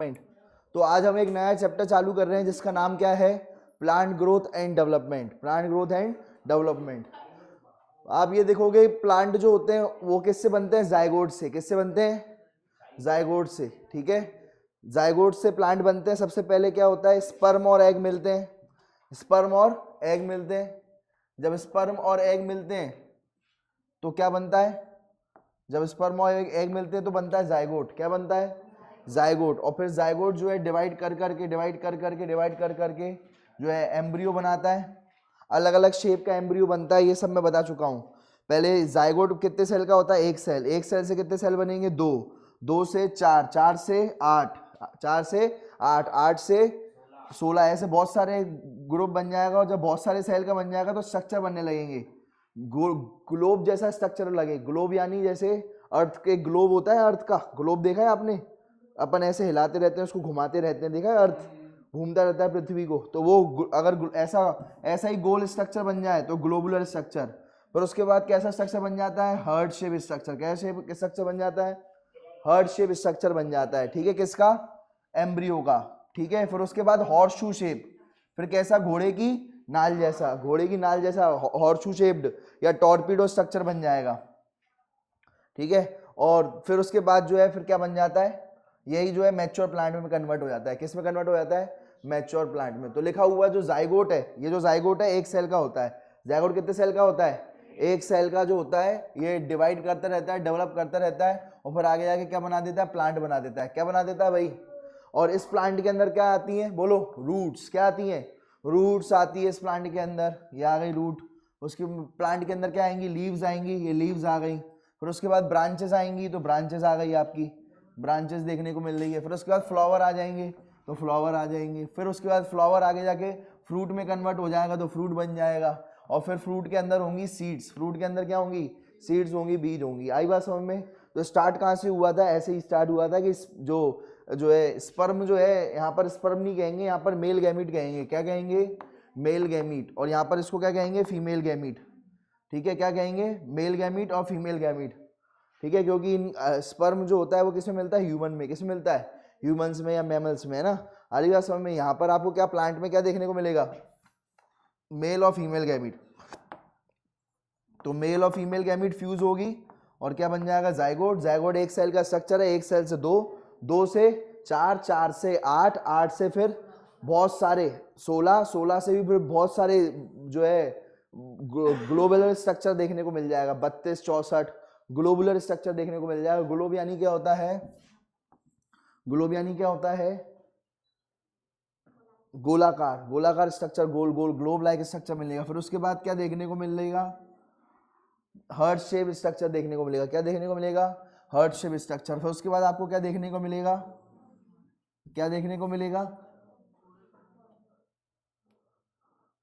तो आज हम एक नया चैप्टर चालू कर रहे हैं जिसका नाम क्या है, plant growth and development. Plant growth and development. आप ये देखोगे प्लांट जो होते हैं वो किससे बनते हैं, जायगोट से। किससे बनते हैं, जायगोट से। ठीक है, जायगोट से प्लांट बनते हैं। सबसे पहले क्या होता है, स्पर्म और एग मिलते हैं। स्पर्म और एग मिलते हैं। जब स्पर्म और एग मिलते हैं तो क्या बनता है, जब स्पर्म और एग मिलते हैं तो बनता है जायगोट। क्या बनता है, जायगोट। और फिर जायगोट जो है डिवाइड कर करके जो है एम्ब्रियो बनाता है। अलग अलग शेप का एम्ब्रियो बनता है, ये सब मैं बता चुका हूँ। पहले जायगोट कितने सेल का होता है, एक सेल। एक सेल से कितने सेल बनेंगे, दो। दो से चार, चार से आठ, चार से आठ, आठ से 16, ऐसे बहुत सारे ग्रुप बन जाएगा। और जब बहुत सारे सेल का बन जाएगा तो स्ट्रक्चर बनने लगेंगे। ग्लोब जैसा स्ट्रक्चर लगे। ग्लोब यानी जैसे अर्थ के ग्लोब होता है, अर्थ का ग्लोब देखा है आपने, अपन ऐसे हिलाते रहते हैं, उसको घुमाते रहते हैं, देखा है, अर्थ घूमता रहता है पृथ्वी को। तो वो अगर ऐसा ऐसा ही गोल स्ट्रक्चर बन जाए तो ग्लोबुलर स्ट्रक्चर। पर उसके बाद कैसा स्ट्रक्चर बन जाता है, हार्ट शेप स्ट्रक्चर। कैसा शेप स्ट्रक्चर बन जाता है, हार्ट शेप स्ट्रक्चर बन जाता है। ठीक है, किसका, एम्ब्रियो का। ठीक है, फिर उसके बाद हॉर्स शू शेप। फिर कैसा, घोड़े की नाल जैसा, घोड़े की नाल जैसा हॉर्स शू शेप्ड या टॉर्पीडो स्ट्रक्चर बन जाएगा। ठीक है, और फिर उसके बाद जो है फिर क्या बन जाता है, यही जो है मैच्योर प्लांट में कन्वर्ट हो जाता है। किस में कन्वर्ट हो जाता है, मैच्योर प्लांट में। तो लिखा हुआ जो जाइगोट है, ये जो जाइगोट है एक सेल का होता है। जाइगोट कितने सेल का होता है, एक सेल का जो होता है। ये डिवाइड करता रहता है, डेवलप करता रहता है, और फिर आगे जाके क्या बना देता है, प्लांट बना देता है। क्या बना देता है भाई, और इस प्लांट के अंदर क्या आती है, बोलो, रूट्स। क्या आती है, रूट्स आती है इस प्लांट के अंदर। ये आ गई रूट। उसके प्लांट के अंदर क्या आएंगी, लीव्स आएंगी। ये लीव्स आ गई। फिर उसके बाद ब्रांचेस आएंगी, तो ब्रांचेस आ गई आपकी, ब्रांचेस देखने को मिल रही है। फिर उसके बाद फ्लावर आ जाएंगे, तो फ्लावर आ जाएंगे। फिर उसके बाद फ्लावर आगे जाके फ्रूट में कन्वर्ट हो जाएगा, तो फ्रूट बन जाएगा। और फिर फ्रूट के अंदर होंगी सीड्स। फ्रूट के अंदर क्या होंगी, सीड्स होंगी, बीज होंगी। आई बात समझ में। तो स्टार्ट कहाँ से हुआ था, ऐसे ही स्टार्ट हुआ था कि जो जो है स्पर्म जो है, यहाँ पर स्पर्म नहीं कहेंगे, यहाँ पर मेल गैमीट कहेंगे। क्या कहेंगे, मेल गैमीट। और यहाँ पर इसको क्या कहेंगे, फीमेल गैमीट। ठीक है, क्या कहेंगे, मेल गैमीट और फीमेल गैमीट। ठीक है, क्योंकि स्पर्म जो होता है वो किसमें मिलता है, ह्यूमन में। किसमें मिलता है, ह्यूमंस में या मैमल्स में, है ना। आली बात समझ में। यहाँ पर आपको क्या प्लांट में क्या देखने को मिलेगा, मेल और फीमेल गैमीट। तो मेल और फीमेल गैमीट फ्यूज होगी और क्या बन जाएगा, जाइगोट। जाइगोट एक सेल का स्ट्रक्चर है। एक सेल से दो, दो से चार, चार से आठ, आठ से फिर बहुत सारे 16, 16 से भी फिर बहुत सारे जो है ग्लोबुलर स्ट्रक्चर देखने को मिल जाएगा। 32, 64 ग्लोबुलर स्ट्रक्चर देखने को मिल जाएगा। ग्लोब यानी क्या होता है, ग्लोब यानी क्या होता है, गोलाकार। गोलाकार स्ट्रक्चर, गोल गोल ग्लोब लाइक स्ट्रक्चर मिलेगा। फिर उसके बाद क्या देखने को मिलेगा, हार्ट शेप स्ट्रक्चर देखने को मिलेगा। क्या देखने को मिलेगा, हार्ट शेप स्ट्रक्चर। फिर उसके बाद आपको क्या देखने को मिलेगा, क्या देखने को मिलेगा,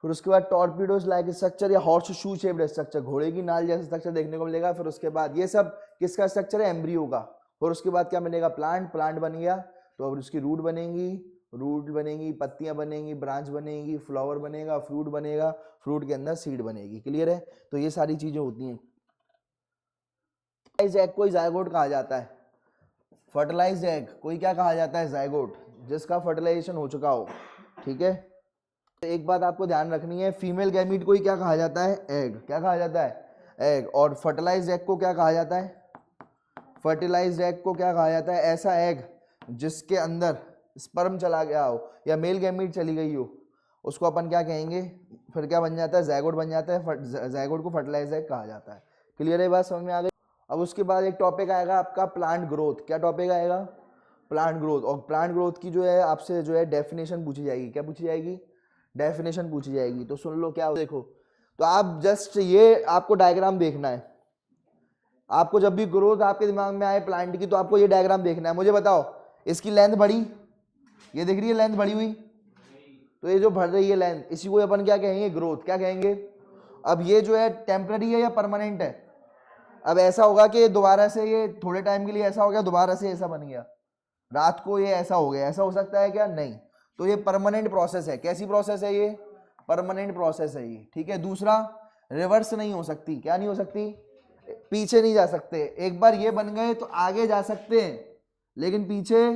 फिर उसके बाद टॉर्पीडोज लाइक स्ट्रक्चर या हॉर्स शू शेप्ड स्ट्रक्चर, घोड़े की नाल जैसा स्ट्रक्चर देखने को मिलेगा। फिर उसके बाद ये सब किसका स्ट्रक्चर है, एम्ब्रियो का। फिर उसके बाद क्या मिलेगा, प्लांट। प्लांट बन गया तो अब उसकी रूट बनेगी, रूट बनेगी, पत्तियां बनेंगी, ब्रांच बनेगी, फ्लावर बनेगा, फ्रूट बनेगा, फ्रूट के अंदर सीड बनेगी। क्लियर है। तो ये सारी चीजें होती हैं। एग को जायगोट कहा जाता है। फर्टिलाइज्ड एग कोई क्या कहा जाता है, जायगोट, जिसका फर्टिलाइजेशन हो चुका हो। ठीक है, एक बात आपको ध्यान रखनी है, फीमेल गैमीट को ही क्या कहा जाता है, एग। क्या कहा जाता है, एग। और फर्टिलाइज्ड एग को क्या कहा जाता है, फर्टिलाइज्ड एग को क्या कहा जाता है, ऐसा एग जिसके अंदर स्पर्म चला गया हो या मेल गैमीट चली गई हो, उसको अपन क्या कहेंगे, फिर क्या बन जाता है, जायगोट बन जाता है। जायगोट को फर्टिलाइज्ड एग कहा जाता है। क्लियर है, बात समझ में आ गई। अब उसके बाद एक टॉपिक आएगा आपका प्लांट ग्रोथ। क्या टॉपिक आएगा, प्लांट ग्रोथ। और प्लांट ग्रोथ की जो है आपसे जो है डेफिनेशन पूछी जाएगी। क्या पूछी जाएगी, डेफिनेशन पूछी जाएगी। तो सुन लो क्या, देखो, तो आप जस्ट ये आपको डायग्राम देखना है। आपको जब भी ग्रोथ आपके दिमाग में आए प्लांट की, तो आपको ये डायग्राम देखना है। मुझे बताओ, इसकी लेंथ बढ़ी, ये दिख रही है लेंथ बढ़ी हुई, तो ये जो बढ़ रही है लेंथ, इसी को अपन क्या कहेंगे, ग्रोथ। क्या कहेंगे। अब ये जो है टेम्पररी है या परमानेंट है। अब ऐसा होगा कि दोबारा से ये थोड़े टाइम के लिए ऐसा हो गया, दोबारा से ऐसा बन गया, रात को ये ऐसा हो गया, ऐसा हो सकता है क्या, नहीं। तो ये परमानेंट प्रोसेस है। कैसी प्रोसेस है ये, परमानेंट प्रोसेस है ये। ठीक है, दूसरा, रिवर्स नहीं हो सकती। क्या नहीं हो सकती, पीछे नहीं जा सकते। एक बार ये बन गए तो आगे जा सकते हैं, लेकिन पीछे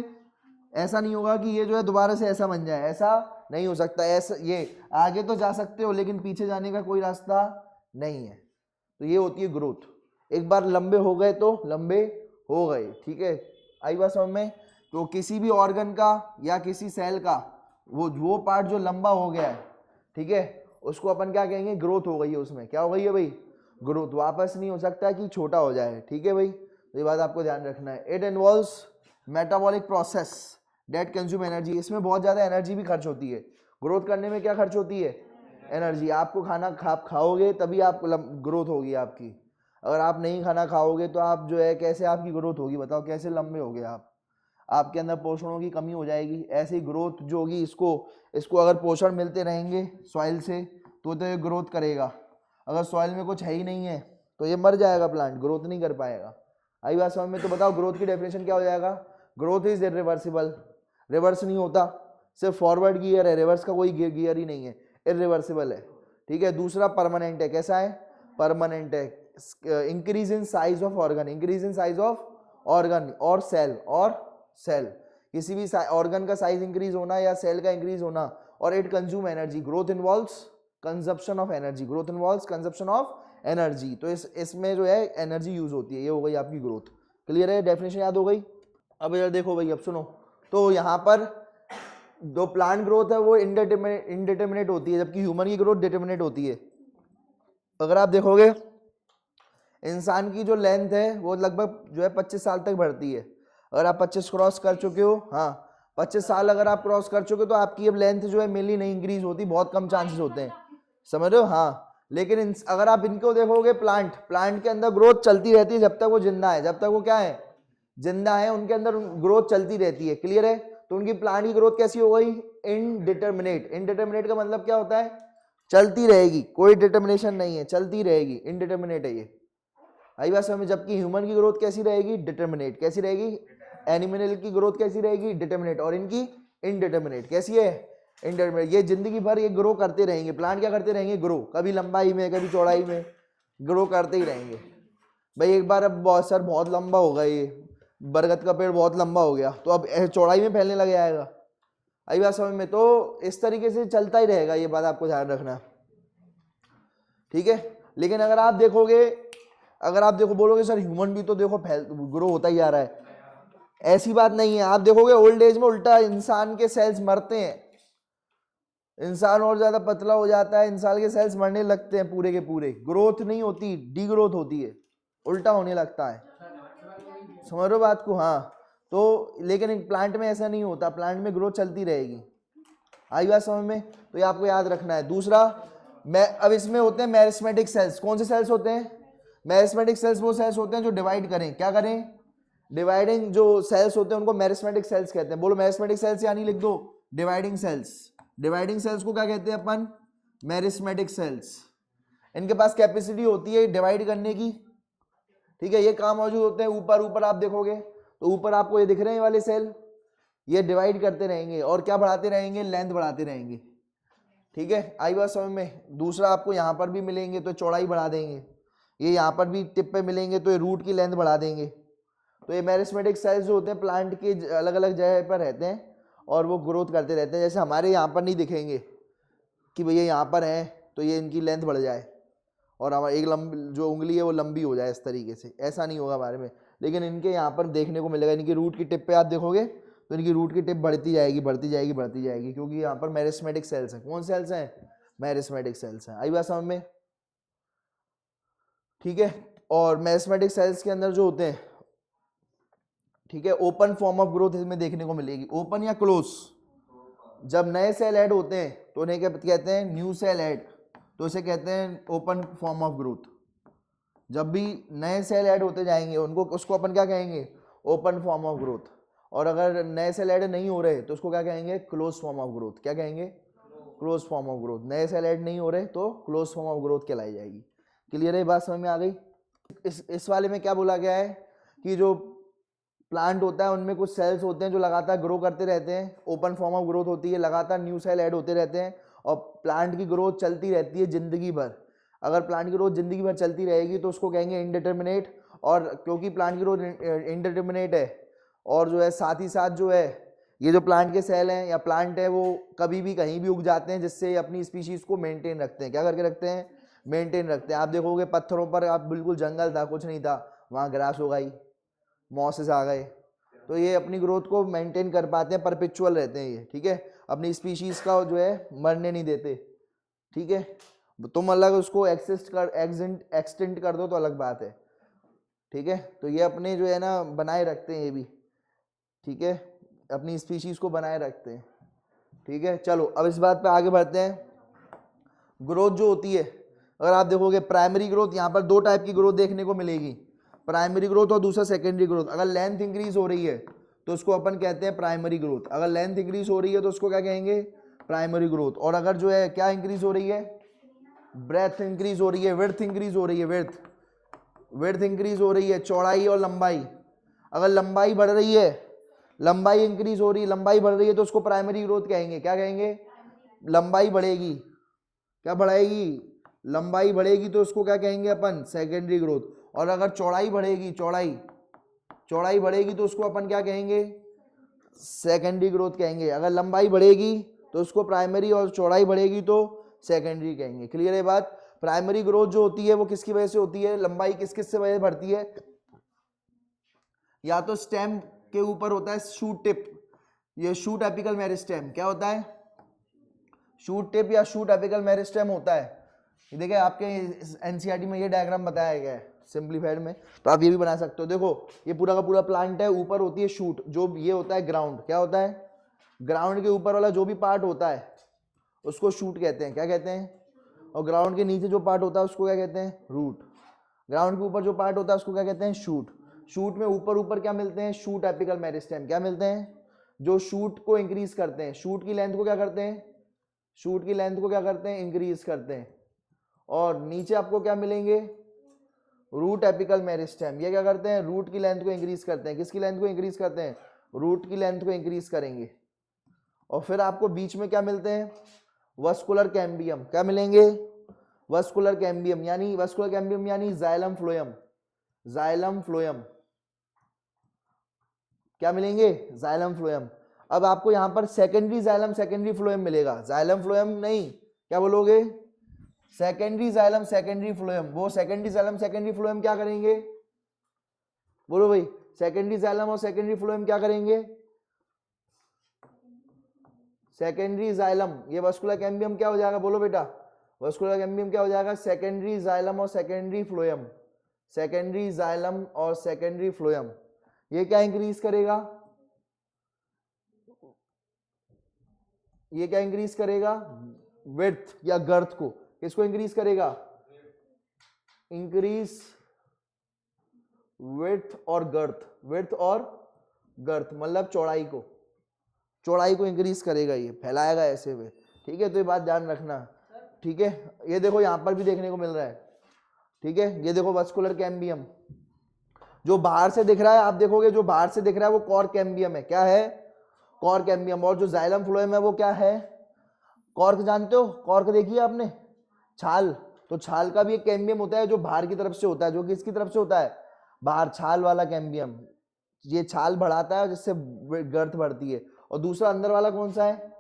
ऐसा नहीं होगा कि ये जो है दोबारा से ऐसा बन जाए, ऐसा नहीं हो सकता। ऐसा ये आगे तो जा सकते हो लेकिन पीछे जाने का कोई रास्ता नहीं है। तो ये होती है ग्रोथ। एक बार लंबे हो गए तो लंबे हो गए, ठीक है। आई बात समझ में? तो किसी भी ऑर्गन का या किसी सेल का वो पार्ट जो लंबा हो गया है, ठीक है, उसको अपन क्या कहेंगे? ग्रोथ हो गई है। उसमें क्या हो गई है भाई? ग्रोथ। वापस नहीं हो सकता कि छोटा हो जाए, ठीक है भाई। तो ये बात आपको ध्यान रखना है। It involves metabolic process that consume energy. इसमें बहुत ज़्यादा एनर्जी भी खर्च होती है। ग्रोथ करने में क्या खर्च होती है? एनर्जी। आपको खाना खाओगे तभी आप ग्रोथ होगी आपकी। अगर आप नहीं खाना खाओगे तो आप जो है कैसे आपकी ग्रोथ होगी? बताओ, कैसे लंबे होगे आप? आपके अंदर पोषणों की कमी हो जाएगी। ऐसे ही ग्रोथ जो होगी, इसको अगर पोषण मिलते रहेंगे सॉइल से तो ये ग्रोथ करेगा। अगर सॉइल में कुछ है ही नहीं है तो ये मर जाएगा, प्लांट ग्रोथ नहीं कर पाएगा। आई बात समझ में? तो बताओ ग्रोथ की डेफिनेशन क्या हो जाएगा? Growth is irreversible. रिवर्स नहीं होता, सिर्फ फॉरवर्ड गियर है, रिवर्स का कोई गियर ही नहीं है, इरिवर्सिबल है, ठीक है। दूसरा परमानेंट है। कैसा है? परमानेंट है। Increase in size of organ, increase in size of organ और सेल किसी भी ऑर्गन का साइज इंक्रीज होना या सेल का इंक्रीज होना। और it consume energy. Growth involves consumption of energy, growth involves consumption of energy. तो इसमें जो है एनर्जी यूज होती है। ये हो गई आपकी ग्रोथ। क्लियर है? डेफिनेशन याद हो गई? अब इधर देखो भाई, अब सुनो। तो यहाँ पर जो प्लांट ग्रोथ है वो इनडिटर्मिनेट होती है, जबकि ह्यूमन की ग्रोथ डिटर्मिनेट होती है। अगर आप देखोगे इंसान की जो लेंथ है वो लगभग जो है 25 साल तक बढ़ती है। अगर आप 25 क्रॉस कर चुके हो, हाँ 25 साल अगर आप क्रॉस कर चुके हो तो आपकी अब लेंथ जो है मेनली नहीं इंक्रीज होती, बहुत कम चांसेस होते हैं, समझ रहे हो? हाँ। लेकिन अगर आप इनको देखोगे, प्लांट के अंदर ग्रोथ चलती रहती है जब तक वो जिंदा है। जब तक वो क्या है? जिंदा है, उनके अंदर ग्रोथ चलती रहती है। क्लियर है? तो उनकी प्लांट की ग्रोथ कैसी हो गई? इनडिटर्मिनेट। इनडिटर्मिनेट का मतलब क्या होता है? चलती रहेगी, कोई डिटर्मिनेशन नहीं है, चलती रहेगी, इनडिटर्मिनेट है ये। आई बात समझ में? जबकि ह्यूमन की ग्रोथ कैसी रहेगी? डिटर्मिनेट। कैसी रहेगी? एनिमल की ग्रोथ कैसी रहेगी? डिटर्मिनेट। और इनकी इनडिटर्मिनेट। कैसी है? इनडिटर्मिनेट। ये जिंदगी भर ये ग्रो करते रहेंगे। प्लांट क्या करते रहेंगे? ग्रो, कभी लंबाई में कभी चौड़ाई में, ग्रो करते ही रहेंगे भाई। एक बार अब सर बहुत लंबा होगा, ये बरगद का पेड़ बहुत लंबा हो गया तो अब चौड़ाई में फैलने लग जाएगा। आई बात समझ में? तो इस तरीके से चलता ही रहेगा, ये बात आपको ध्यान रखना, ठीक है। लेकिन अगर आप देखो बोलोगे सर ह्यूमन भी तो देखो ग्रो होता ही आ रहा है, ऐसी बात नहीं है। आप देखोगे ओल्ड एज में उल्टा इंसान के सेल्स मरते हैं, इंसान और ज्यादा पतला हो जाता है, इंसान के सेल्स मरने लगते हैं पूरे के पूरे। ग्रोथ नहीं होती, डी ग्रोथ होती है, उल्टा होने लगता है। समझ रहे हो बात को? हाँ। तो लेकिन प्लांट में ऐसा नहीं होता, प्लांट में ग्रोथ चलती रहेगी। आई बात समझ में? तो ये आपको याद रखना है। दूसरा, अब इसमें होते हैं मेरिस्मेटिक सेल्स। कौन से सेल्स होते हैं? मेरिस्मेटिक सेल्स वो सेल्स होते हैं जो डिवाइड करें। क्या करें? डिवाइडिंग जो सेल्स होते हैं उनको मेरिस्मेटिक सेल्स कहते हैं। बोलो मेरिस्मेटिक सेल्स, यानी लिख दो डिवाइडिंग सेल्स। डिवाइडिंग सेल्स को क्या कहते हैं अपन? Meristematic sales. इनके पास कैपेसिटी होती है डिवाइड करने की, ठीक है। ये काम मौजूद होते हैं ऊपर आप देखोगे तो ऊपर आपको ये दिख रहे हैं वाले सेल, ये डिवाइड करते रहेंगे और क्या बढ़ाते रहेंगे? लेंथ बढ़ाते रहेंगे, ठीक है। आई बात समझ में? दूसरा, आपको यहाँ पर भी मिलेंगे तो चौड़ाई बढ़ा देंगे, ये यहाँ पर भी टिप पे मिलेंगे तो ये रूट की लेंथ बढ़ा देंगे। तो ये मेरिस्मेटिक सेल्स जो होते हैं प्लांट के अलग अलग जगह पर रहते हैं और वो ग्रोथ करते रहते हैं। जैसे हमारे यहाँ पर नहीं दिखेंगे कि भैया यहाँ पर हैं तो ये इनकी लेंथ बढ़ जाए और हमारी एक जो उंगली है वो लंबी हो जाए, इस तरीके से ऐसा नहीं होगा हमारे में। लेकिन इनके यहाँ पर देखने को मिलेगा, इनकी रूट की टिप पे आप देखोगे तो इनकी रूट की टिप बढ़ती जाएगी बढ़ती जाएगी बढ़ती जाएगी, क्योंकि यहाँ पर मेरिस्मेटिक सेल्स हैं। कौन सेल्स हैं? मेरिस्मेटिक सेल्स हैं। आई बात समझ में? ठीक है। और मेरिस्मेटिक सेल्स के अंदर जो होते हैं, ठीक है, ओपन फॉर्म ऑफ ग्रोथ इसमें देखने को मिलेगी। ओपन या क्लोज? जब नए सेल ऐड होते हैं तो उन्हें क्या कहते हैं? न्यू सेल ऐड, तो इसे कहते हैं ओपन फॉर्म ऑफ ग्रोथ। जब भी नए सेल ऐड होते जाएंगे उसको अपन क्या कहेंगे? Open form of growth. और अगर नए सेल ऐड नहीं हो रहे तो उसको क्या कहेंगे? Close form of growth. क्या कहेंगे? Close form of growth. नए सेल ऐड नहीं हो रहे तो क्लोज फॉर्म ऑफ ग्रोथ कहलाई जाएगी। क्लियर है? बात समझ में आ गई? इस वाले में क्या बोला गया है कि जो प्लांट होता है उनमें कुछ सेल्स होते हैं जो लगातार ग्रो करते रहते हैं, ओपन फॉर्म ऑफ ग्रोथ होती है, लगातार न्यू सेल ऐड होते रहते हैं और प्लांट की ग्रोथ चलती रहती है जिंदगी भर। अगर प्लांट की ग्रोथ जिंदगी भर चलती रहेगी तो उसको कहेंगे इनडिटर्मिनेट। और क्योंकि प्लांट की ग्रोथ इनडिटर्मिनेट है और जो है साथ ही साथ जो है ये जो प्लांट के सेल हैं या प्लांट है वो कभी भी कहीं भी उग जाते हैं, जिससे अपनी स्पीशीज को मेंटेन रखते हैं। क्या करके रखते हैं? मेंटेन रखते हैं। आप देखोगे पत्थरों पर, आप बिल्कुल जंगल था, कुछ नहीं था, वहाँ ग्रास उगाई, मॉसेस आ गए, तो ये अपनी ग्रोथ को मेंटेन कर पाते हैं, परपेचुअल रहते हैं ये, ठीक है, अपनी स्पीशीज का जो है मरने नहीं देते, ठीक है। तुम अलग उसको एक्सटेंड कर दो तो अलग बात है, ठीक है। तो ये अपने जो है ना बनाए रखते हैं ये भी, ठीक है, अपनी स्पीशीज को बनाए रखते हैं, ठीक है। चलो अब इस बात पे आगे बढ़ते हैं। ग्रोथ जो होती है, अगर आप देखोगे प्राइमरी ग्रोथ, यहाँ पर दो टाइप की ग्रोथ देखने को मिलेगी, प्राइमरी ग्रोथ और दूसरा सेकेंडरी ग्रोथ। अगर लेंथ इंक्रीज हो रही है तो उसको अपन कहते हैं प्राइमरी ग्रोथ, अगर लेंथ इंक्रीज हो रही है तो उसको क्या कहेंगे? Primary growth. और अगर जो है क्या इंक्रीज हो रही है? ब्रेथ इंक्रीज हो रही है, विड्थ इंक्रीज हो रही है, विड्थ इंक्रीज हो रही है, चौड़ाई और लंबाई, अगर लंबाई बढ़ रही है, लंबाई इंक्रीज हो रही है, लंबाई बढ़ रही है तो उसको प्राइमरी ग्रोथ कहेंगे। क्या कहेंगे? लंबाई बढ़ेगी, क्या बढ़ाएगी? लंबाई बढ़ेगी तो उसको क्या कहेंगे अपन? Secondary growth. और अगर चौड़ाई बढ़ेगी, चौड़ाई बढ़ेगी तो उसको अपन क्या कहेंगे? सेकेंडरी ग्रोथ कहेंगे। अगर लंबाई बढ़ेगी तो उसको प्राइमरी, और चौड़ाई बढ़ेगी तो सेकेंडरी कहेंगे। क्लियर है बात? प्राइमरी ग्रोथ जो होती है वो किसकी वजह से होती है? लंबाई किस किस से वजह से बढ़ती है? या तो स्टेम के ऊपर होता है शूट टिप, ये शूट एपिकल मेरिस्टेम, क्या होता है? शूट टिप या शूट एपिकल मेरिस्टेम होता है। ये देखिए आपके एनसीईआरटी में ये डायग्राम बताया गया है सिंपलीफाइड में, तो आप ये भी बना सकते हो। देखो ये पूरा का पूरा प्लांट है, ऊपर होती है शूट, जो ये होता है ग्राउंड, क्या होता है? ग्राउंड के ऊपर वाला जो भी पार्ट होता है उसको शूट कहते हैं, क्या कहते हैं? और ग्राउंड के नीचे जो पार्ट होता है उसको क्या कहते हैं? रूट। ग्राउंड के ऊपर जो पार्ट होता है उसको क्या कहते हैं? शूट। शूट में ऊपर ऊपर क्या मिलते हैं? Shoot apical meristem. क्या मिलते हैं? जो शूट को इंक्रीज करते हैं, शूट की लेंथ को क्या करते हैं? शूट की लेंथ को क्या करते हैं? इंक्रीज करते हैं। और नीचे आपको क्या मिलेंगे? Root apical meristem. ये क्या करते हैं? रूट की लेंथ को इंक्रीज करते हैं। किसकी लेंथ को इंक्रीज करते हैं? रूट की लेंथ को इंक्रीज करेंगे। और फिर आपको बीच में क्या मिलते हैं? Vascular cambium. क्या मिलेंगे? वस्कुलर कैम्बियम यानी जाइलम फ्लोएम। जाइलम फ्लोएम क्या मिलेंगे? Xylem phloem. अब आपको यहां पर सेकेंडरी जाइलम सेकेंडरी फ्लोएम मिलेगा, जाइलम फ्लोएम नहीं, क्या बोलोगे? Secondary xylem secondary phloem. वो सेकेंडरी जाइलम सेकेंडरी फ्लोएम क्या करेंगे? बोलो भाई, सेकेंडरी जाइलम और सेकेंडरी फ्लोएम क्या करेंगे? सेकेंडरी जाइलम, ये वस्कुलर कैम्बियम क्या हो जाएगा? बोलो बेटा, वस्कुलर कैम्बियम क्या हो जाएगा? सेकेंडरी जाइलम और सेकेंडरी फ्लोएम। सेकेंडरी जाइलम और सेकेंडरी फ्लोएम ये क्या इंक्रीज करेगा? ये क्या इंक्रीज करेगा? विड्थ या गर्थ को। किसको इंक्रीज करेगा? इंक्रीज विड्थ और गर्थ, विड्थ और गर्थ मतलब चौड़ाई को इंक्रीज करेगा, ये फैलाएगा ऐसे में, ठीक है। तो ये बात ध्यान रखना, ठीक है। ये देखो यहां पर भी देखने को मिल रहा है, ठीक है। ये देखो वस्कुलर कैम्बियम जो बाहर से दिख रहा है, आप देखोगे जो बाहर से दिख रहा है वो कॉर कैम्बियम है। क्या है? Cork cambium. और जो जाइलम फ्लोएम है वो क्या है? कॉर्क जानते हो? कॉर्क देखिए आपने, छाल, तो छाल का भी एक कैम्बियम होता है जो बाहर की तरफ से होता है, जो किसकी तरफ से होता है? बाहर, छाल वाला कैम्बियम। ये छाल बढ़ाता है जिससे गर्थ बढ़ती है। और दूसरा अंदर वाला कौन सा है?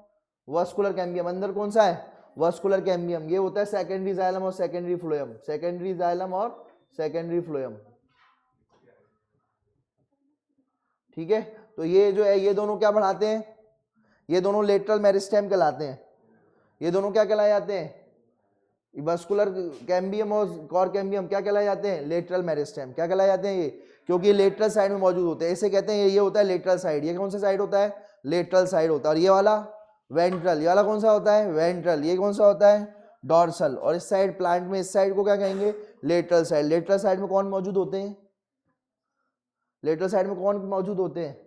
Vascular cambium. अंदर कौन सा है? Vascular cambium. ये होता है सेकेंडरी जाइलम और सेकेंडरी फ्लोएम, सेकेंडरी जाइलम और सेकेंडरी फ्लोएम, ठीक है। तो ये जो है ये दोनों क्या बढ़ाते हैं? ये दोनों लेटरल मेरिस्टेम कहलाते हैं। ये दोनों क्या कहलाए जाते हैं? वस्कुलर कैम्बियम और कॉर कैम्बियम क्या कहलाए जाते हैं? Lateral meristem. क्या कहलाए जाते हैं ये? क्योंकि ये लेटरल साइड में मौजूद होते हैं, इसे कहते हैं ये होता है लेटरल साइड। ये कौन सा साइड होता है? लेटरल साइड होता है। और ये वाला वेंट्रल, ये वाला कौन सा होता है? वेंट्रल। ये कौन सा होता है? डॉर्सल। और इस साइड प्लांट में इस साइड को क्या कहेंगे? Lateral side. लेटरल साइड में कौन मौजूद होते हैं? लेटरल साइड में कौन मौजूद होते हैं?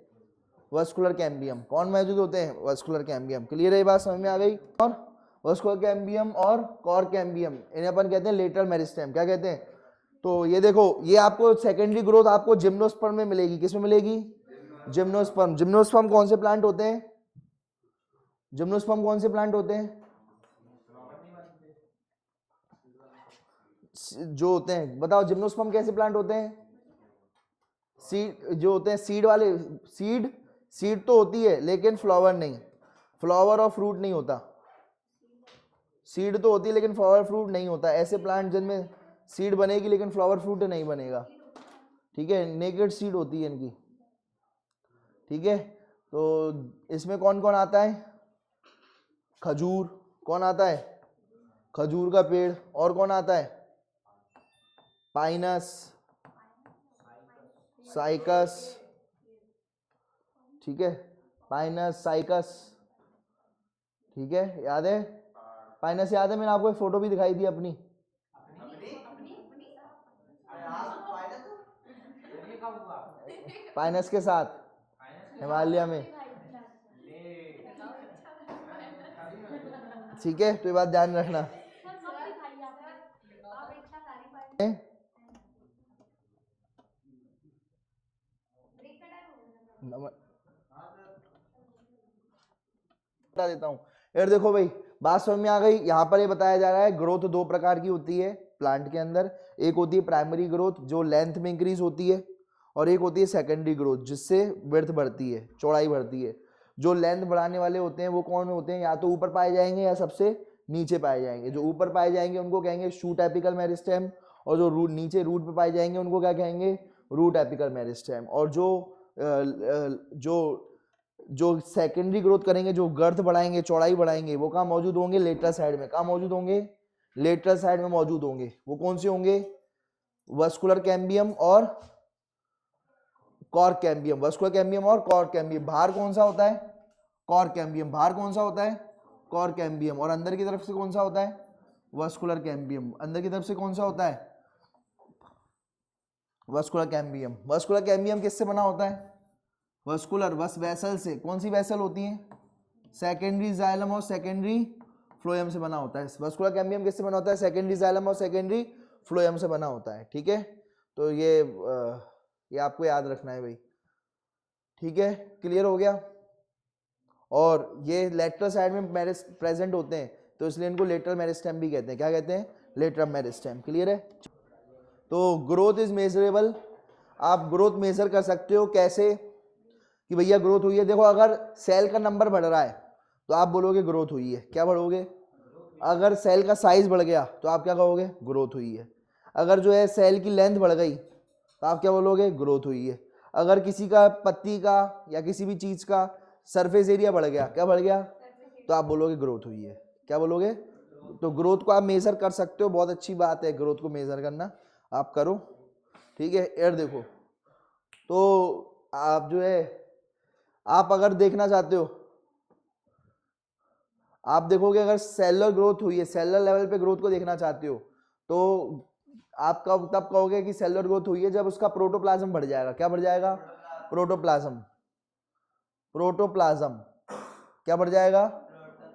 Vascular cambium. कौन मौजूद होते हैं? Vascular cambium. क्लियर है? ये बात समझ में आ गई? और वस्कुलर कैम्बियम और कॉर कैम्बियम इन्हें अपन कहते हैं लेटरल मेरिस्टेम। क्या कहते हैं? तो ये देखो, ये आपको सेकेंडरी ग्रोथ आपको जिम्नोस्पर्म में मिलेगी। किस में मिलेगी? जिम्नोस्पर्म। जिम्नोस्पर्म कौन से प्लांट होते हैं? जिम्नोस्पर्म कौन से प्लांट होते हैं? जो होते हैं, बताओ जिम्नोस्पर्म कैसे प्लांट होते हैं? सीड जो होते हैं, सीड वाले, सीड सीड तो होती है लेकिन फ्लावर नहीं, फ्लावर और फ्रूट नहीं होता। सीड तो होती है लेकिन फ्लावर फ्रूट नहीं होता। ऐसे प्लांट जिनमें सीड बनेगी लेकिन फ्लावर फ्रूट नहीं बनेगा, ठीक है, नेकेड सीड होती है इनकी, ठीक है। तो इसमें कौन कौन आता है? खजूर, कौन आता है? खजूर का पेड़। और कौन आता है? पाइनस, साइकस, ठीक है, पाइनस, साइकस, ठीक है, याद है? पाइनस याद है? मैंने आपको एक फोटो भी दिखाई थी अपनी। पाइनस के साथ हिमालय में, ठीक है, तो ये बात ध्यान रखना। बता देता हूँ यार, देखो भाई, बात समझ में आ गई। यहाँ पर ये बताया जा रहा है ग्रोथ दो प्रकार की होती है प्लांट के अंदर। एक होती है प्राइमरी ग्रोथ जो लेंथ में इंक्रीज होती है, और एक होती है सेकेंडरी ग्रोथ जिससे विड्थ बढ़ती है, चौड़ाई बढ़ती है। जो लेंथ बढ़ाने वाले होते हैं वो कौन होते हैं? या तो ऊपर पाए जाएंगे या सबसे नीचे पाए जाएंगे। जो ऊपर पाए जाएंगे उनको कहेंगे शूट एपिकल मेरिस्टेम, और जो रूट नीचे रूट पे पाए जाएंगे उनको क्या कहेंगे? Root apical meristem. और जो सेकेंडरी ग्रोथ करेंगे, जो गर्थ बढ़ाएंगे, चौड़ाई बढ़ाएंगे, वो कहाँ मौजूद होंगे? लेटरल साइड में। कहाँ मौजूद होंगे? लेटरल साइड में मौजूद होंगे। वो कौन से होंगे? वस्कुलर कैम्बियम और कॉर्क कैम्बियम। वस्कुलर कैम्बियम और कॉर्क कैम्बियम। बाहर कौन सा होता है? Cork cambium. बाहर कौन सा होता है? Cork cambium. और अंदर की तरफ से कौन सा होता है? Vascular cambium. अंदर की तरफ से कौन सा होता है? Vascular cambium. वस्कुलर कैम्बियम किससे बना होता है? वस्कुलर वस वेसल से। कौन सी वेसल होती है? सेकेंडरी जाइलम और सेकेंडरी फ्लोएम से बना होता है। वस्कुलर कैम्बियम किससे बना होता है? सेकेंडरी जाइलम और सेकेंडरी फ्लोएम से बना होता है, ठीक है। तो ये आपको याद रखना है भाई, ठीक है, क्लियर हो गया। और ये लेटरल साइड में प्रेजेंट होते हैं तो इसलिए इनको लेटरल मेरिस्टेम भी कहते हैं। क्या कहते हैं? लेटरल मेरिस्टेम, क्लियर है। तो ग्रोथ इज मेजरेबल। आप ग्रोथ मेजर कर सकते हो कैसे? कि भैया ग्रोथ हुई है। देखो, अगर सेल का नंबर बढ़ रहा है तो आप बोलोगे ग्रोथ हुई है। क्या बढ़ोगे? अगर सेल का साइज बढ़ गया तो आप क्या कहोगे? ग्रोथ हुई है। अगर जो है सेल की लेंथ बढ़ गई तो आप क्या बोलोगे? ग्रोथ हुई है। अगर किसी का पत्ती का या किसी भी चीज का सरफेस एरिया बढ़ गया, क्या बढ़ गया? तो आप बोलोगे ग्रोथ हुई है। क्या बोलोगे? तो ग्रोथ को आप मेजर कर सकते हो, बहुत अच्छी बात है ग्रोथ को मेजर करना, आप करो, ठीक है। यार देखो, तो आप जो है, आप अगर देखना चाहते हो, आप देखोगे अगर सेलुलर ग्रोथ हुई है, सेलुलर लेवल पे ग्रोथ को देखना चाहते हो, तो आप कब तब कहोगे कि सेलुलर ग्रोथ हुई है? जब उसका प्रोटोप्लाज्म बढ़ जाएगा। क्या बढ़ जाएगा? प्रोटोप्लाज्म। प्रोटोप्लाज्म क्या बढ़ जाएगा?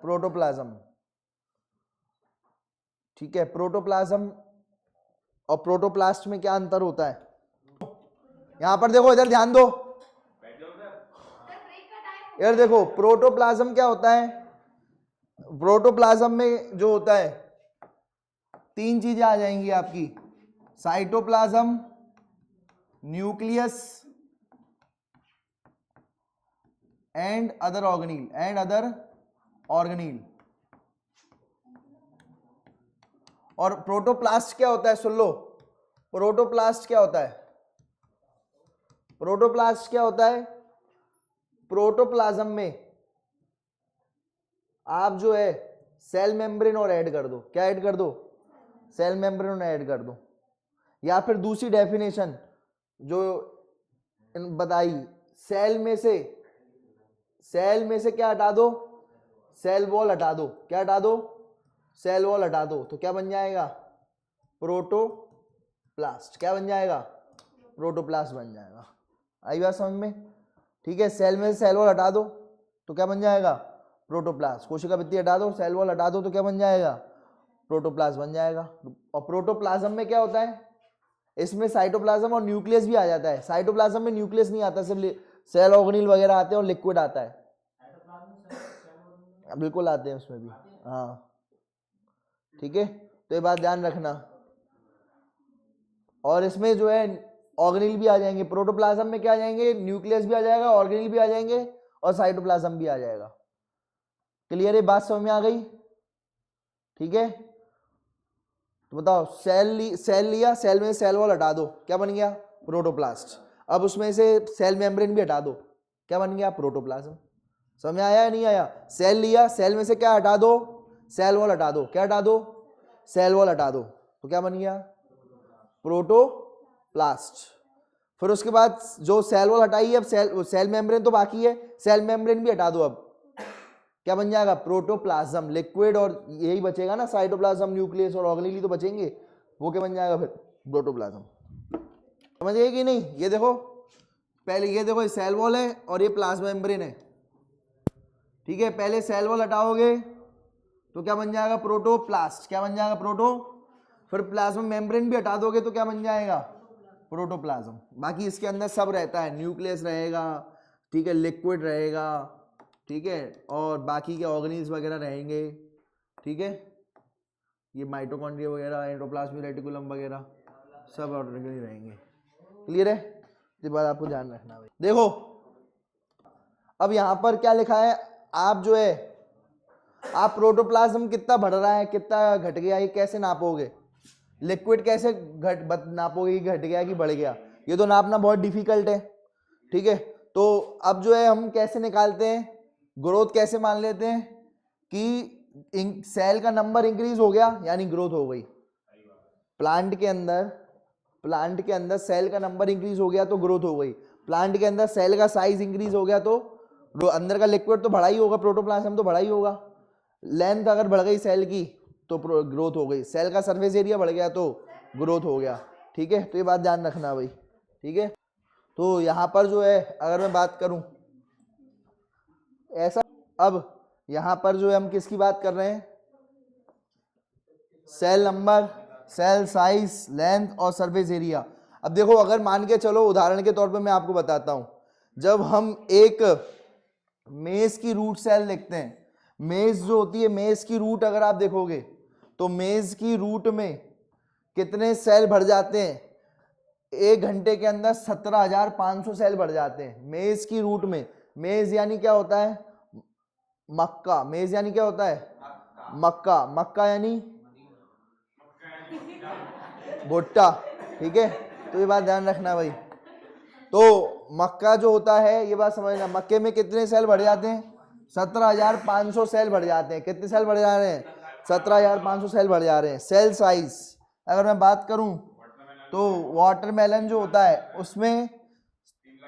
प्रोटोप्लाज्म, ठीक है। प्रोटोप्लाज्म और प्रोटोप्लास्ट में क्या अंतर होता है? यहां पर देखो, इधर ध्यान दो यार। देखो, प्रोटोप्लाज्म क्या होता है? प्रोटोप्लाज्म में जो होता है, तीन चीजें आ जाएंगी आपकी: साइटोप्लाज्म, न्यूक्लियस एंड अदर ऑर्गेनील। और प्रोटोप्लास्ट क्या होता है? सुन लो, प्रोटोप्लास्ट क्या होता है? प्रोटोप्लास्ट क्या होता है? प्रोटोप्लाज्म में आप जो है सेल मेम्ब्रेन और ऐड कर दो। क्या ऐड कर दो? सेल मेम्ब्रेन ऐड कर दो। या फिर दूसरी डेफिनेशन जो बताई, सेल में से क्या हटा दो? सेल वॉल हटा दो। क्या हटा दो? सेल वॉल हटा दो। तो क्या बन जाएगा? प्रोटोप्लास्ट। क्या बन जाएगा? प्रोटोप्लास्ट बन जाएगा। आई बात समझ में? ठीक है, सेल में से सेल वॉल हटा दो तो क्या बन जाएगा? प्रोटोप्लास्ट। कोशिका भित्ति हटा दो, सेल वॉल हटा दो तो क्या बन जाएगा? प्रोटोप्लास्ट बन जाएगा। और प्रोटोप्लाज्म में क्या होता है? इसमें साइटोप्लाज्म और न्यूक्लियस भी आ जाता है। साइटोप्लाज्म में न्यूक्लियस नहीं आता, सिर्फ सेल ऑर्गेनील वगैरह आते हैं और लिक्विड आता है। बिल्कुल आते हैं उसमें भी, हाँ, ठीक है। तो ये बात ध्यान रखना। और इसमें जो है, ऑर्गेनिल भी आ जाएंगे, प्रोटोप्लाज्म में क्या आ जाएंगे, न्यूक्लियस भी आ जाएगा, ऑर्गेनिल भी आ जाएंगे और साइटोप्लाज्म भी आ जाएगा। क्लियर है, बात समझ में आ गई? ठीक है, तो बताओ सेल लिया, सेल में सेल वॉल हटा दो, क्या बन गया, प्रोटोप्लास्ट। अब उसमें से सेल मेम्ब्रेन भी हटा दो, क्या बन गया, प्रोटोप्लाज्म। समझ में आया या नहीं आया? सेल लिया, सेल में से क्या हटा दो, सेल वॉल हटा दो, क्या हटा दो, सेल वॉल हटा दो, तो क्या बन गया, प्रोटोप्लास्ट। फिर उसके बाद जो सेल वॉल हटाई है, अब सेल मेम्ब्रेन तो बाकी है, सेल मेम्ब्रेन भी हटा दो, अब क्या बन जाएगा, प्रोटोप्लाज्म। लिक्विड और यही बचेगा ना, साइटोप्लाज्म, न्यूक्लियस और ऑर्गेनिल तो बचेंगे, वो क्या बन जाएगा फिर, प्रोटोप्लाज्म। समझ गए कि नहीं? ये देखो, पहले ये देखो, ये सेल वॉल है और ये प्लाज्मा मेम्ब्रेन है, ठीक है। पहले सेल वॉल हटाओगे तो क्या बन जाएगा, प्रोटोप्लास्ट, क्या बन जाएगा, प्रोटो। फिर प्लाज्मा मेम्ब्रेन भी हटा दोगे तो क्या बन जाएगा, प्रोटोप्लाज्म। बाकी इसके अंदर सब रहता है, न्यूक्लियस रहेगा, ठीक है, लिक्विड रहेगा, ठीक है, और बाकी के ऑर्गेनिल्स वगैरह रहेंगे, ठीक है, ये माइटोकॉन्ड्रिया वगैरह, एंडोप्लाज्मिक रेटिकुलम वगैरह सब ऑर्गेनिल रहेंगे। क्लियर है? ये बात आपको ध्यान रखना है। देखो अब यहां पर क्या लिखा है, आप जो है, आप प्रोटोप्लाज्म कितना बढ़ रहा है कितना घट गया, ये कैसे नापोगे, लिक्विड कैसे नापोगे कि घट गया कि बढ़ गया, ये तो नापना बहुत डिफिकल्ट है, ठीक है। तो अब जो है हम कैसे निकालते हैं, ग्रोथ कैसे मान लेते हैं कि सेल का नंबर इंक्रीज हो गया यानी ग्रोथ हो गई। प्लांट के अंदर सेल का नंबर इंक्रीज हो गया तो ग्रोथ हो गई, प्लांट के अंदर सेल का साइज इंक्रीज हो गया तो अंदर का लिक्विड तो बढ़ा ही होगा, प्रोटोप्लाज्म तो बढ़ा ही होगा। लेंथ अगर बढ़ गई सेल की तो ग्रोथ हो गई, सेल का सरफेस एरिया बढ़ गया तो ग्रोथ हो गया, ठीक है। तो ये बात ध्यान रखना भाई, ठीक है। तो यहां पर जो है अगर मैं बात करूं ऐसा, अब यहां पर जो है हम किसकी बात कर रहे हैं, cell number, cell size, length और सरफेस एरिया। अब देखो अगर मान के चलो, उदाहरण के तौर पे मैं आपको बताता हूं, जब हम एक मेज की रूट सेल देखते हैं, मेज जो होती है, मेज की रूट अगर आप देखोगे तो मेज की रूट में कितने सेल भर जाते हैं, 1 घंटे के अंदर 17,500 सेल भर जाते हैं मेज की रूट में। मेज यानी क्या होता है, मक्का। मेज यानी क्या होता है, मक्का। मक्का यानी भुट्टा, ठीक है। तो ये बात ध्यान रखना भाई। तो मक्का जो होता है, ये बात समझना, मक्के में कितने सेल बढ़ जाते हैं, 17,500 सेल बढ़ जाते हैं। कितने सेल बढ़ जा रहे हैं, 17,500 सेल बढ़ जा रहे हैं। सेल साइज अगर मैं बात करूं तो वाटरमेलन जो होता है उसमें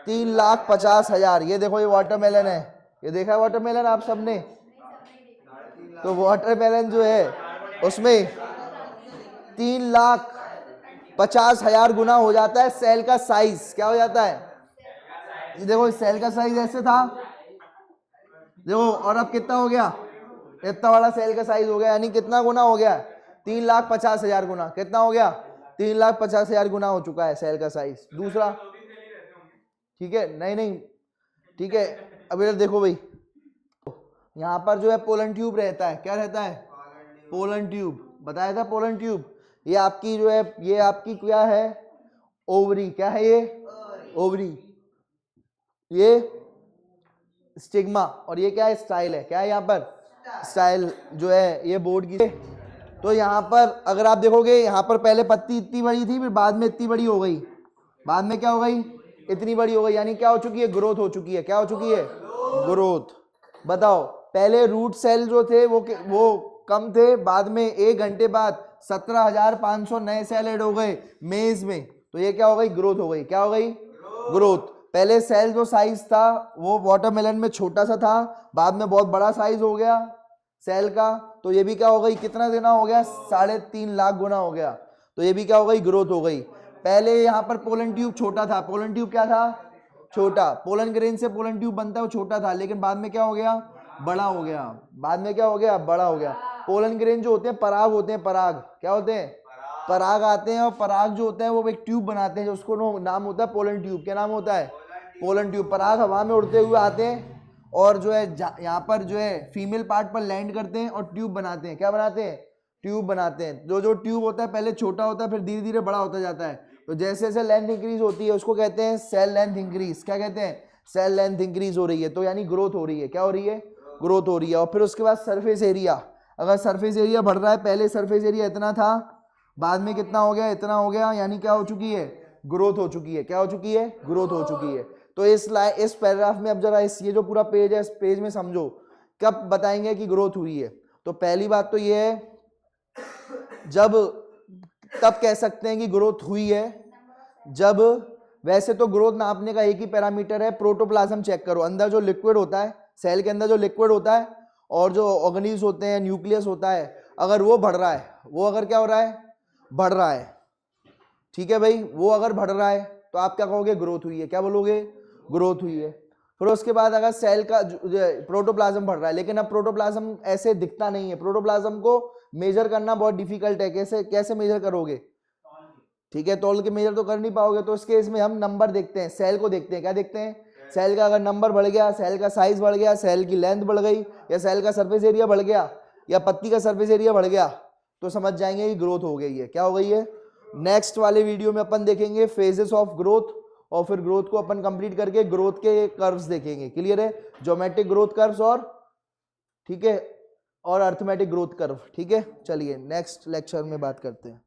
3,50,000, ये देखो ये वाटरमेलन है, ये देखा है वाटरमेलन आप सबने, तो वाटरमेलन जो है उसमें 3,50,000 गुना हो जाता है सेल का साइज। क्या हो जाता है, ये देखो सेल का साइज ऐसे था, देखो, और अब कितना हो गया, इतना बड़ा सेल का साइज हो गया, यानी कितना गुना हो गया, 3,50,000 गुना। कितना हो गया, 3,50,000 गुना हो चुका है सेल का साइज। दूसरा, ठीक है, नहीं, ठीक है। अब इधर देखो भाई, यहाँ पर जो है पोलन ट्यूब रहता है, क्या रहता है, पोलन ट्यूब, बताया था पोलन ट्यूब। ये आपकी जो है, ये आपकी क्या है, ओवरी। क्या है ये, ओवरी। ये स्टिग्मा और ये क्या है, स्टाइल है। क्या है यहाँ पर, स्टाइल जो है ये बोर्ड की। तो यहाँ पर अगर आप देखोगे, यहाँ पर पहले पत्ती इतनी बड़ी थी, फिर बाद में इतनी बड़ी हो गई, बाद में क्या हो गई, इतनी बड़ी हो गई, यानी क्या हो चुकी है, ग्रोथ हो चुकी है। क्या हो चुकी है, ग्रोथ। बताओ, पहले रूट सेल जो थे वो कम थे, बाद में 1 घंटे बाद 17,500 नए सेल ऐड हो गए मेज में, तो ये क्या हो गई, ग्रोथ हो गई। क्या हो गई, ग्रोथ। पहले सेल जो साइज था वो वाटरमेलन में छोटा सा था, बाद में बहुत बड़ा साइज हो गया सेल का, तो ये भी क्या हो गई, कितना गुना हो गया, 3.5 लाख गुना हो गया, तो ये भी क्या हो गई, ग्रोथ हो गई। पहले यहाँ पर पोलन ट्यूब छोटा था, पोलन ट्यूब क्या था, छोटा। पोलन ग्रेन से पोलन ट्यूब बनता है, वो छोटा था, लेकिन बाद में क्या हो गया, बड़ा हो गया। बाद में क्या हो गया, बड़ा हो गया। पोलन ग्रेन जो होते हैं पराग होते हैं, पराग क्या होते हैं, पराग आते हैं, और पराग जो होते हैं वो एक ट्यूब बनाते हैं, जो उसको नाम होता है पोलन ट्यूब। क्या नाम होता है, पोलन ट्यूब। पराग हवा में उड़ते हुए आते हैं और जो है यहाँ पर जो है फीमेल पार्ट पर लैंड करते हैं और ट्यूब बनाते हैं। क्या बनाते हैं, ट्यूब बनाते हैं। जो ट्यूब होता है पहले छोटा होता है, फिर धीरे धीरे बड़ा होता जाता है, तो जैसे जैसे लेंथ इंक्रीज होती है उसको कहते हैं सेल लेंथ इंक्रीज। क्या कहते हैं? सेल लेंथ इंक्रीज हो रही है, तो यानी ग्रोथ हो रही है। क्या हो रही है? ग्रोथ हो रही है। और फिर उसके बाद सरफेस एरिया, अगर सरफेस एरिया बढ़ रहा है, पहले सरफेस एरिया इतना था, बाद में कितना हो गया? इतना हो गया, यानी क्या हो चुकी है? ग्रोथ हो चुकी है। क्या हो चुकी है? ग्रोथ हो चुकी है। तो इस पैराग्राफ में अब जरा ये जो पूरा पेज है, इस पेज में समझो कब बताएंगे कि ग्रोथ हुई है। तो पहली बात तो ये है, जब तब कह सकते हैं कि ग्रोथ हुई है जब, वैसे तो ग्रोथ नापने का एक ही पैरामीटर है, प्रोटोप्लाज्म चेक करो, अंदर जो लिक्विड होता है, सेल के अंदर जो लिक्विड होता है और जो ऑर्गेनीज होते हैं, न्यूक्लियस होता है, अगर वो बढ़ रहा है, वो अगर क्या हो रहा है? बढ़ रहा है। ठीक है भाई, वो अगर बढ़ रहा है तो आप क्या कहोगे? ग्रोथ हुई है। क्या बोलोगे? ग्रोथ हुई है। फिर उसके बाद अगर सेल का प्रोटोप्लाज्म बढ़ रहा है, लेकिन अब प्रोटोप्लाज्म ऐसे दिखता नहीं है, प्रोटोप्लाज्म को मेजर करना बहुत डिफिकल्ट है, कैसे कैसे मेजर करोगे? ठीक है, तौल के मेजर तो कर नहीं पाओगे, तो इस केस में हम नंबर देखते हैं, सेल को देखते हैं। क्या देखते हैं? सेल का अगर नंबर बढ़ गया, सेल का साइज बढ़ गया, सेल की लेंथ बढ़ गई, या सेल का सरफेस एरिया बढ़ गया, या पत्ती का सरफेस एरिया बढ़ गया, तो समझ जाएंगे कि ग्रोथ हो गई है। क्या हो गई है? नेक्स्ट वाले वीडियो में अपन देखेंगे फेजेस ऑफ ग्रोथ, और फिर ग्रोथ को अपन कंप्लीट करके ग्रोथ के कर्व्स देखेंगे। क्लियर है? ज्योमेट्रिक ग्रोथ कर्व्स और, ठीक है, और अर्थमेटिक ग्रोथ कर्व। ठीक है, चलिए नेक्स्ट लेक्चर में बात करते हैं।